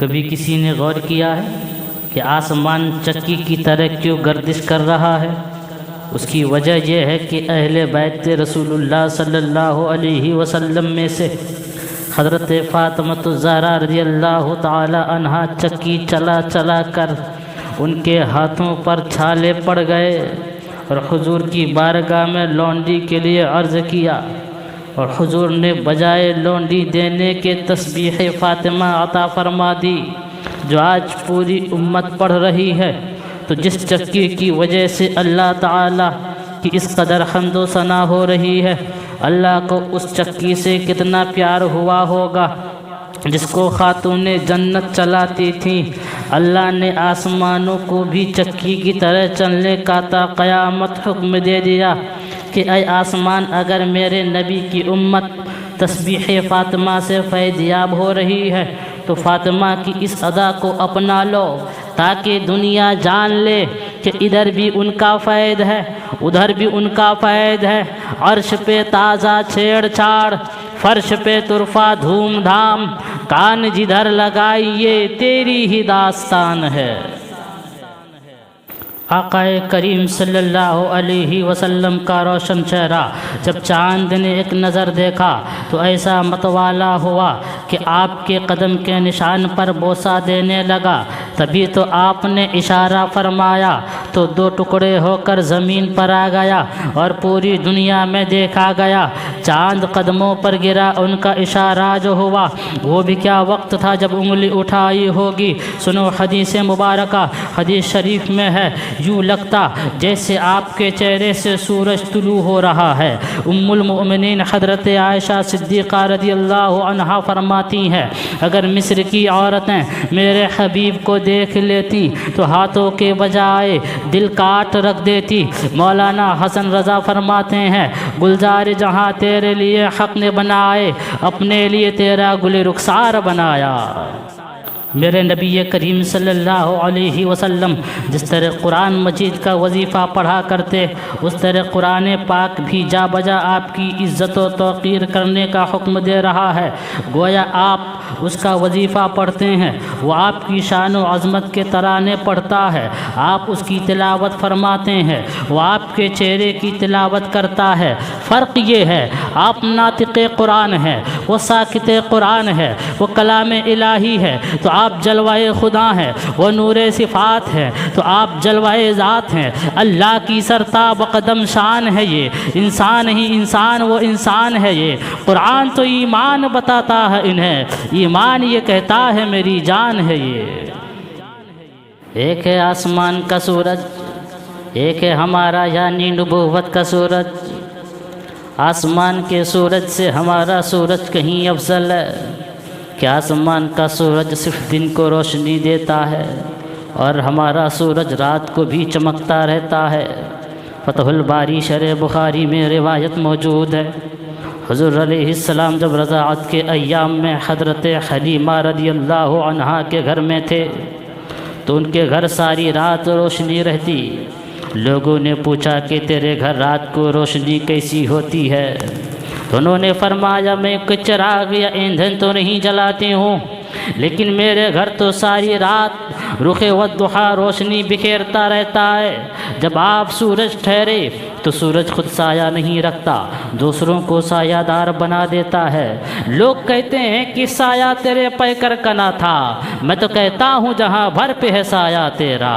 کبھی کسی نے غور کیا ہے کہ آسمان چکی کی طرح کیوں گردش کر رہا ہے؟ اس کی وجہ یہ ہے کہ اہل بیت رسول اللہ صلی اللہ علیہ وسلم میں سے حضرت فاطمہ الزہرا رضی اللہ تعالی عنہا چکی چلا چلا کر ان کے ہاتھوں پر چھالے پڑ گئے اور حضور کی بارگاہ میں لونڈی کے لیے عرض کیا، اور حضور نے بجائے لونڈی دینے کے تسبیح فاطمہ عطا فرما دی جو آج پوری امت پڑھ رہی ہے۔ تو جس چکی کی وجہ سے اللہ تعالیٰ کی اس قدر حمد و ثنا ہو رہی ہے، اللہ کو اس چکی سے کتنا پیار ہوا ہوگا جس کو خاتون جنت چلاتی تھیں۔ اللہ نے آسمانوں کو بھی چکی کی طرح چلنے کا تا قیامت حکم دے دیا کہ اے آسمان، اگر میرے نبی کی امت تسبیح فاطمہ سے فیض یاب ہو رہی ہے تو فاطمہ کی اس ادا کو اپنا لو، تاکہ دنیا جان لے کہ ادھر بھی ان کا فیض ہے، ادھر بھی ان کا فیض ہے۔ عرش پہ تازہ چھیڑ چھاڑ، فرش پہ طرفہ دھوم دھام، کان جدھر لگائیے تیری ہی داستان ہے۔ آقا کریم صلی اللہ علیہ وسلم کا روشن چہرہ جب چاند نے ایک نظر دیکھا تو ایسا متوالا ہوا کہ آپ کے قدم کے نشان پر بوسہ دینے لگا۔ تبھی تو آپ نے اشارہ فرمایا تو دو ٹکڑے ہو کر زمین پر آ گیا اور پوری دنیا میں دیکھا گیا۔ چاند قدموں پر گرا، ان کا اشارہ جو ہوا وہ بھی کیا وقت تھا جب انگلی اٹھائی ہوگی۔ سنو حدیث مبارکہ، حدیث شریف میں ہے، یوں لگتا جیسے آپ کے چہرے سے سورج طلوع ہو رہا ہے۔ ام المؤمنین حضرت عائشہ صدیقہ رضی اللہ عنہا فرماتی ہیں، اگر مصر کی عورتیں میرے حبیب کو دیکھ لیتی تو ہاتھوں کے بجائے دل کاٹ رکھ دیتی۔ مولانا حسن رضا فرماتے ہیں، گلزار جہاں تیرے لیے حق نے بنائے، اپنے لیے تیرا گل رخسار بنایا۔ میرے نبی کریم صلی اللہ علیہ وسلم جس طرح قرآن مجید کا وظیفہ پڑھا کرتے، اس طرح قرآن پاک بھی جا بجا آپ کی عزت و توقیر کرنے کا حکم دے رہا ہے۔ گویا آپ اس کا وظیفہ پڑھتے ہیں، وہ آپ کی شان و عظمت کے ترانے پڑھتا ہے، آپ اس کی تلاوت فرماتے ہیں، وہ آپ کے چہرے کی تلاوت کرتا ہے۔ فرق یہ ہے، آپ ناطق قرآن ہیں، وہ ساکت قرآن ہے، وہ کلام الہی ہے، تو آپ جلوہ خدا ہیں، وہ نور صفات ہے، تو آپ جلوہ ذات ہیں۔ اللہ کی سرتاب قدم شان ہے یہ، انسان ہی انسان وہ انسان ہے یہ۔ قرآن تو ایمان بتاتا ہے انہیں، ایمان یہ کہتا ہے میری جان ہے یہ۔ ایک ہے آسمان کا سورج، ایک ہے ہمارا یعنی نبوت کا سورج۔ آسمان کے سورج سے ہمارا سورج کہیں افضل ہے کہ آسمان کا سورج صرف دن کو روشنی دیتا ہے اور ہمارا سورج رات کو بھی چمکتا رہتا ہے۔ فتح الباری شرح بخاری میں روایت موجود ہے، حضور علیہ السلام جب رضاعت کے ایام میں حضرت حلیمہ رضی اللہ عنہا کے گھر میں تھے تو ان کے گھر ساری رات روشنی رہتی۔ لوگوں نے پوچھا کہ تیرے گھر رات کو روشنی کیسی ہوتی ہے؟ تو انہوں نے فرمایا، میں کوئی چراغ یا ایندھن تو نہیں جلاتی ہوں، لیکن میرے گھر تو ساری رات رخ والضحیٰ روشنی بکھیرتا رہتا ہے۔ جب آپ سورج ٹھہرے تو سورج خود سایہ نہیں رکھتا، دوسروں کو سایہ دار بنا دیتا ہے۔ لوگ کہتے ہیں کہ سایہ تیرے پیکر کا نہ تھا، میں تو کہتا ہوں جہاں بھر پہ ہے سایہ تیرا۔